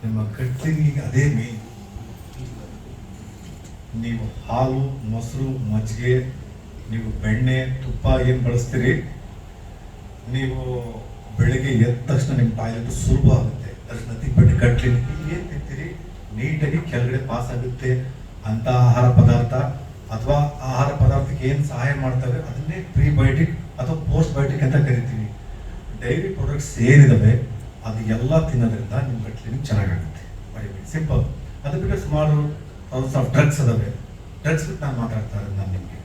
ನಿಮ್ಮ ಗಟ್ಟಿಗೆ ಅದೇ ಮೇನ್. ನೀವು ಹಾಲು, ಮೊಸರು, ಮಜ್ಜಿಗೆ, ನೀವು ಬೆಣ್ಣೆ, ತುಪ್ಪ ಏನು ಬಳಸ್ತೀರಿ, ನೀವು ಬೆಳಗ್ಗೆ ಎದ್ದ ತಕ್ಷಣ ನಿಮ್ಮ ಟಾಯ್ಲೆಟ್ ಸುಲಭ ಆಗುತ್ತೆ. ಅದ್ರ ನದಿ ಗಟ್ಲಿ ಏನು ತಿಂತೀರಿ ನೀಟಾಗಿ ಕೆಳಗಡೆ ಪಾಸ್ ಆಗುತ್ತೆ. ಅಂತ ಆಹಾರ ಪದಾರ್ಥ ಅಥವಾ ಆಹಾರ ಪದಾರ್ಥಕ್ಕೆ ಏನು ಸಹಾಯ ಮಾಡ್ತವೆ ಅದನ್ನೇ ಪ್ರೀಬಯೋಟಿಕ್ ಅಥವಾ ಪೋಸ್ಟ್ ಬಯೋಟಿಕ್ ಅಂತ ಕರಿತೀವಿ. ಡೈರಿ ಪ್ರಾಡಕ್ಟ್ಸ್ ಏನಿದಾವೆ ಅದು ಎಲ್ಲ ತಿನ್ನೋದ್ರಿಂದ ನಿಮ್ಮ ಗಟ್ಲಿನ ಚೆನ್ನಾಗಾಗುತ್ತೆ. ಸಿಂಪಲ್. ಅದು ಬಿಟ್ಟರೆ ಸುಮಾರು ಡ್ರಗ್ಸ್ ಅದಾವೆ. ಡ್ರಗ್ಸ್ ಬಿಟ್ಟು ನಾನು ಮಾತಾಡ್ತಾ ಇರೋದು ನಾನು ನಿಮಗೆ.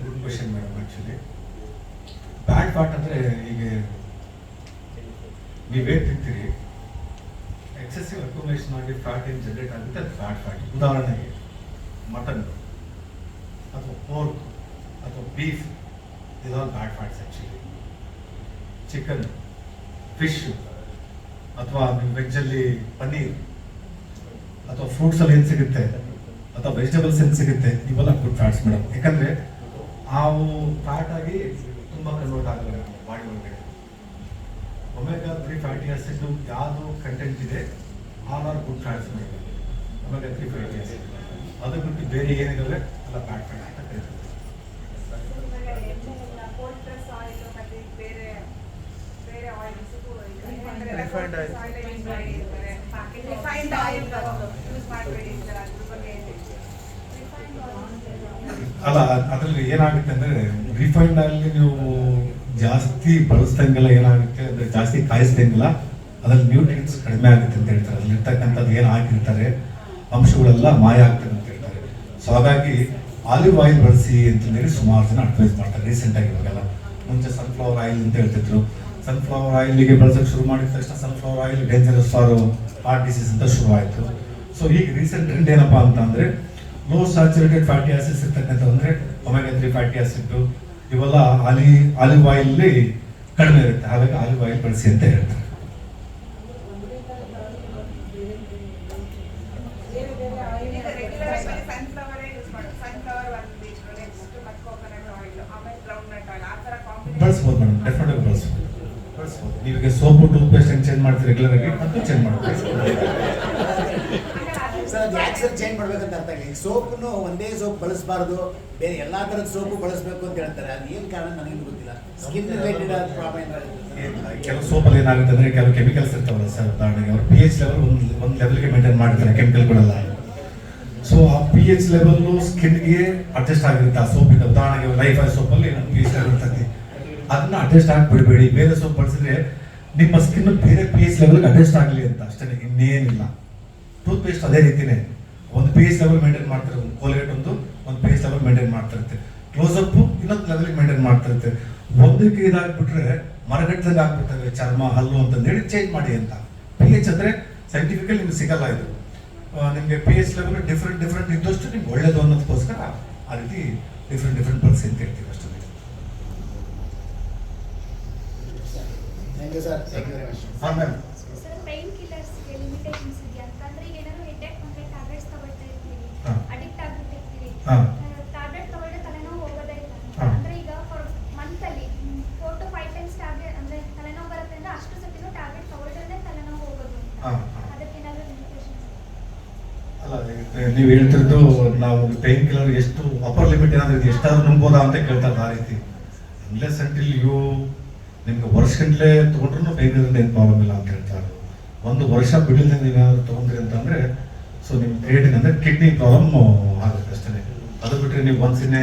Good question madam. ಆ್ಯಕ್ಚುಲಿ ಬ್ಯಾಡ್ ಫ್ಯಾಟ್ ಅಂದರೆ ಈಗ ನೀವೇನು ತಿಂತೀರಿ ಎಕ್ಸೆಸಿವ್ ಅಕ್ಯುಮುಲೇಷನ್ ಆಗಿ ಫ್ಯಾಟ್ ಏನು ಜನರೇಟ್ ಆಗುತ್ತೆ ಅದು ಫ್ಯಾಟ್. ಉದಾಹರಣೆಗೆ ಮಟನ್ ಅಥವಾ ಪೋರ್ಕ್ ಅಥವಾ ಬೀಫ್, ಇದೆಲ್ಲ ಬ್ಯಾಡ್ ಫ್ಯಾಟ್ಸ್ ಆ್ಯಕ್ಚುಲಿ. ಚಿಕನ್, ಫಿಶ್ ಅಥವಾ ವೆಜ್ಜಲ್ಲಿ ಪನ್ನೀರ್ ಅಥವಾ ಫ್ರೂಟ್ಸಲ್ಲಿ ಏನು ಸಿಗುತ್ತೆ ಅಥವಾ ವೆಜಿಟೇಬಲ್ಸ್ ಏನು ಸಿಗುತ್ತೆ, ಇವೆಲ್ಲ ಗುಡ್ ಫ್ಯಾಟ್ಸ್ ಮೇಡಮ್. ಯಾಕಂದರೆ ಅವು ಫ್ಯಾಟ್ ಆಗಿ ತುಂಬ ಕನ್ವರ್ಟ್ ಆಗಲ್ಲ ಬಾಡಿ ಒಳಗಡೆ. ಒಮೆಗಾ 3 ಫ್ಯಾಟಿ ಆಸಿಡ್ ಯಾವುದು ಕಂಟೆಂಟ್ ಇದೆ all are good fats. Omega 3 fatty acid ಅದು ಬಿಟ್ಟು ಬೇರೆ ಏನಿದಾವೆ ಎಲ್ಲ ಬ್ಯಾಡ್ ಫ್ಯಾಟ್ ಅಂತ ಕರೀತಾರೆ. ಅಲ್ಲ, ಅದರಲ್ಲಿ ಏನಾಗುತ್ತೆ ಅಂದರೆ ರಿಫೈನ್ಡ್ ಆಯಿಲ್ ನೀವು ಜಾಸ್ತಿ ಬಳಸ್ದಂಗೆಲ್ಲ ಏನಾಗುತ್ತೆ ಅಂದರೆ ಜಾಸ್ತಿ ಕಾಯಿಸ್ದಂಗೆಲ್ಲ ಅದ್ರಲ್ಲಿ ನ್ಯೂಟ್ರಿಯೆಂಟ್ಸ್ ಕಡಿಮೆ ಆಗುತ್ತೆ ಅಂತ ಹೇಳ್ತಾರೆ. ಅದ್ರಲ್ಲಿ ಇರ್ತಕ್ಕಂಥದ್ದು ಏನು ಹಾಕಿರ್ತಾರೆ ಅಂಶಗಳೆಲ್ಲ ಮಾಯ ಆಗ್ತದೆ ಅಂತ ಹೇಳ್ತಾರೆ. ಸೊ ಹಾಗಾಗಿ ಆಲಿವ್ ಆಯಿಲ್ ಬಳಸಿ ಅಂತಂದೇಳಿ ಸುಮಾರು ಜನ ಅಡ್ವೈಸ್ ಮಾಡ್ತಾರೆ ರೀಸೆಂಟಾಗಿ. ಇವಾಗೆಲ್ಲ ಮುಂಚೆ ಸನ್ಫ್ಲವರ್ ಆಯಿಲ್ ಅಂತ ಹೇಳ್ತಿದ್ರು. ಸನ್ಫ್ಲವರ್ ಆಯಿಲ್ಗೆ ಬಳಸೋಕೆ ಶುರು ಮಾಡಿದ ತಕ್ಷಣ sunflower oil dangerous for heart disease ಅಂತ ಶುರು ಆಯಿತು. ಸೊ ಈಗ ರೀಸೆಂಟ್ ಟ್ರೆಂಡ್ ಏನಪ್ಪ ಅಂತ ಅಂದರೆ ಲೋ ಸ್ಯಾಚುರೇಟೆಡ್ ಫ್ಯಾಟಿ ಆಸಿಡ್ಸ್ ಇರ್ತಕ್ಕಂಥ ಅಂದರೆ ಒಮೆಗಾ 3 ಫ್ಯಾಟಿ ಆಸಿಡ್ ಇವೆಲ್ಲ ಆಲಿವ್ ಆಯಿಲ್ ಕಡಿಮೆ ಇರುತ್ತೆ. ಹಾಗಾಗಿ ಆಲಿವ್ ಆಯಿಲ್ ಬಳಸಿ ಅಂತ ಹೇಳ್ತಾರೆ. ಬಳಸ್ಬೋದು ಮೇಡಮ್, ಡೆಫಿನೆಟ್ ಬಳಸ್ಬೋದು. ನೀವೀಗ ಸೋಪು ಟೂತ್ ಪೇಸ್ಟ್ ಹೆಂಗೆ ಚೇಂಜ್ ಮಾಡ್ತೀವಿ ರೆಗ್ಯುಲರ್ ಆಗಿ ಅದು ಚೇಂಜ್ ಮಾಡಬೇಕು. ಯಾಕೆ ಚೇಂಜ್ ಮಾಡ್ಬೇಕಂತ ಅರ್ಥ ಆಗಿಲ್ಲ. ಸೋಪನ್ನು ಒಂದೇ ಸೋಪ್ ಬಳಸಬಾರ್ದು, ಬೇರೆ ಎಲ್ಲಾ ತರದ ಸೋಪು ಬಳಸಬೇಕು ಅಂತ ಹೇಳ್ತಾರೆ. ಅದು ಏನು ಕಾರಣ ನನಗೆ ಗೊತ್ತಿಲ್ಲ. ಸ್ಕಿನ್ ರಿಲೇಟೆಡ್ ಪ್ರಾಬ್ಲಮ್ ಕೆಲವು ಸೋಪಲ್ಲಿ ಏನಾಗುತ್ತೆ ಅಂದರೆ ಕೆಲವು ಕೆಮಿಕಲ್ಸ್ ಇರ್ತಾವಲ್ಲ ಸರ್. ಉದಾಹರಣೆಗೆ ಅವ್ರು pH ಲೆವೆಲ್ ಒಂದು ಲೆವೆಲ್ಗೆ ಮೇಂಟೈನ್ ಮಾಡ್ತಾರೆ ಕೆಮಿಕಲ್ಗಳೆಲ್ಲ. ಸೊ ಆ pH ಲೆವೆಲ್ಲು ಸ್ಕಿನ್ಗೆ ಅಡ್ಜಸ್ಟ್ ಆಗಿರುತ್ತೆ ಆ ಸೋಪಿಂದ. ಉದಾಹರಣೆಗೆ ಲೈಫ್ ಆಯಿಲ್ ಸೋಪಲ್ಲಿ pH ಲೆವೆಲ್ ಇರ್ತದೆ, ಅದನ್ನ ಅಡ್ಜಸ್ಟ್ ಆಗಿ ಬಿಡಬೇಡಿ. ಬೇರೆ ಸೋಪ್ ಬಳಸಿದ್ರೆ ನಿಮ್ಮ ಸ್ಕಿನ್ ಬೇರೆ pH ಲೆವೆಲ್ಗೆ ಅಡ್ಜಸ್ಟ್ ಆಗಲಿ ಅಂತ ಅಷ್ಟೇ, ಇನ್ನೇನಿಲ್ಲ. ಟೂತ್ ಪೇಸ್ಟ್ ಅದೇ ರೀತಿನೇ ಒಂದು pH ಲೆವೆಲ್ ಮೇಂಟೈನ್ ಮಾಡ್ತಿರುತ್ತೆ. ಒಂದು ಕೋಲ್ಗೇಟ್ ಒಂದು pH ಲೆವೆಲ್ ಮೇಂಟೈನ್ ಮಾಡ್ತಿರುತ್ತೆ. ಕ್ಲೋಸಪ್ ಇನ್ನೊಂದು ಲೆವೆಲ್ಗೆ ಮೇಂಟೈನ್ ಮಾಡ್ತಿರುತ್ತೆ. ಒಂದಕ್ಕೆ ಇದಾಗ್ಬಿಟ್ರೆ ಮರಗಟ್ಟದಂಗೆ ಆಗ್ಬಿಡ್ತವೆ ಚರ್ಮ, ಹಲ್ಲು ಅಂತಂದೇಳಿ ಚೇಂಜ್ ಮಾಡಿ ಅಂತ. pH ಅಂದರೆ ಸೈಂಟಿಫಿಕಲಿ ನಿಮ್ಗೆ ಸಿಗಲ್ಲ ಇದು. ನಿಮಗೆ pH ಲೆವೆಲ್ ಡಿಫ್ರೆಂಟ್ ಇದ್ದಷ್ಟು ನಿಮ್ಗೆ ಒಳ್ಳೇದು ಅನ್ನೋದಕ್ಕೋಸ್ಕರ ಆ ರೀತಿ ಡಿಫ್ರೆಂಟ್ ಬಳಸಿ ಅಂತ ಹೇಳ್ತೀವಿ ಅಷ್ಟೇ. Thank you sir. Thank you very much. ಹಾಂ ಮ್ಯಾಮ್. ಸರ್, ಪೇನ್ ಕಿಲ್ಲರ್ಸ್ಗೆ ಲಿಮಿಟೇಷನ್ಸ್ ಇದೆಯಾ ಅಂತಂದ್ರೆ ಈಗ ಏನಾದ್ರು ಹೆಡ್ಏಕ್ ಬಂದ್ರೆ ಟ್ಯಾಬ್ಲೆಟ್ಸ್ ತಗೊಳ್ತಾ ಇರ್ತೀವಿ, ಅಡಿಕ್ಟ್ ಆಗ್ಬಿಟ್ಟಿರ್ತೀವಿ, ಟ್ಯಾಬ್ಲೆಟ್ ತಗೊಳ್ಳೆ ತಲೆನೋವು ಹೋಗೋದೇ ಇಲ್ಲ ಅಂದ್ರೆ ಈಗ ಫಾರ್ ಮಂತ್ ಅಲ್ಲಿ 4 to 5 ಟೈಮ್ಸ್ ಟ್ಯಾಬ್ಲೆಟ್ ಅಂದ್ರೆ ತಲೆನೋವು ಬರುತ್ತೆ ಅಂದ್ರೆ ಅಷ್ಟು ಸತಿನೂ ಟ್ಯಾಬ್ಲೆಟ್ ತಗೊಳ್ಳಿದ್ರೆ ತಲೆನೋವು ಹೋಗೋದು ಅಂತ. ಅದಕ್ಕೆ ಏನಾದ್ರು ಲಿಮಿಟೇಷನ್ಸ್? ಅಲ್ಲ, ನೀವು ಹೇಳ್ತಿರೋದು ನಾವು ಪೇನ್ ಕಿಲ್ಲರ್ ಎಷ್ಟು ಅಪ್ಪರ್ ಲಿಮಿಟ್ ಏನಾದ್ರು ಎಷ್ಟಾದ್ರೂ ನುಂಗ್ಬೋದಾ ಅಂತ ಕೇಳ್ತಾರೆ. ಆ ರೀತಿ ಅನ್ಲೆಸ್ ಅಂಟಿಲ್ ಯು ನಿಮ್ಗೆ ವರ್ಷಗಂಟ್ಲೆ ತೊಗೊಂಡ್ರೂ ಪೇನ್ ಏನು ಪ್ರಾಬ್ಲಮ್ ಇಲ್ಲ ಅಂತ ಹೇಳ್ತಾರೆ. ಒಂದು ವರ್ಷ ಬಿಡಲ್ದೆ ನೀವೇನಾದ್ರು ತೊಗೊಂಡ್ರಿ ಅಂತಂದರೆ ಸೊ ನಿಮ್ಮ ಕ್ರಿಯೇಟಿನ್ ಅಂದರೆ ಕಿಡ್ನಿ ಪ್ರಾಬ್ಲಮ್ ಆಗುತ್ತೆ ಅಷ್ಟೇ. ಅದು ಬಿಟ್ಟರೆ ನೀವು once in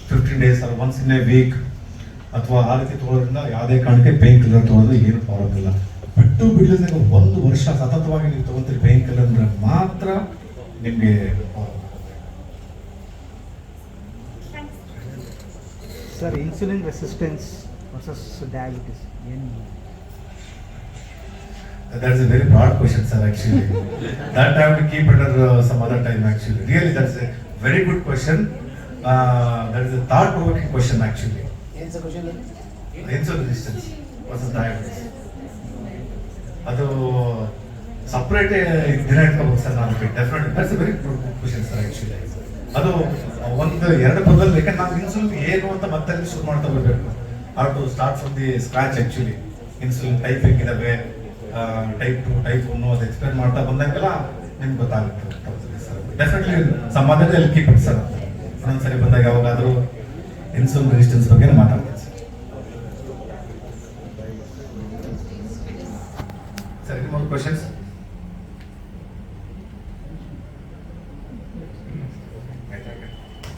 15 days or once in week ಅಥವಾ ಆ ರೀತಿ ತೊಗೊಳೋದ್ರಿಂದ ಯಾವುದೇ ಕಾರಣಕ್ಕೆ ಪೇನ್ ಕಿಲ್ಲರ್ ತೊಗೊಳೋದು ಏನು ಪ್ರಾಬ್ಲಮ್ ಇಲ್ಲ. ಬಿಟ್ಟು ಬಿಡಲ್ದೆ ಒಂದು ವರ್ಷ ಸತತವಾಗಿ ನೀವು ತೊಗೊತೀರಿ ಪೇನ್ ಕಿಲ್ಲರ್ ಅಂದರೆ ಮಾತ್ರ ನಿಮಗೆ sir, insulin resistance versus diabetes ಏನು? That is a very broad question, sir, actually. That I have to keep under some other time, actually. Really, that's a very good question. That is a thought-provoking question, actually. What's the question? Insulin resistance versus diabetes. ಅದು separate ದಿನ ಇಟ್ಕೋಬೇಕು sir ನಾನು definite that's very good question sir actually. ಅದು ಒಂದು ಎರಡು ಪದದಲ್ಲಿ ಯಾಕಂದ್ರೆ ನಾವು ಇನ್ಸುಲಿನ್ ಏನು ಅಂತ ಮತ್ತೆ ಶುರು ಮಾಡ್ತಾ ಬರಬೇಕು. How to start from the scratch actually. Insulin type ಹೇಗಿದ್ದಾವೆ, ಟೈಪ್ 2 ಟೈಪ್ 1 ಅದು ಎಕ್ಸ್ಪ್ಲೇನ್ ಮಾಡ್ತಾ ಬಂದಾಗೆಲ್ಲ ನಿಮ್ಗೆ ಗೊತ್ತಾಗುತ್ತೆ ಸರ್. ಡೆಫಿನೆಟ್ಲಿ ಸಂವಾದದಲ್ಲಿ ಅಲ್ಲಿ ಕೀಪ್ ಇಟ್ ಸರ್. ಒಂದೊಂದ್ಸರಿ ಬಂದಾಗ ಯಾವಾಗಾದರೂ ಇನ್ಸುಲಿನ್ ರೆಸಿಸ್ಟೆನ್ಸ್ ಬಗ್ಗೆ ಮಾತಾಡ್ತೀನಿ ಸರ್. ಸರ್, ನಿಮ್ಮ ಕ್ವಶನ್ಸ್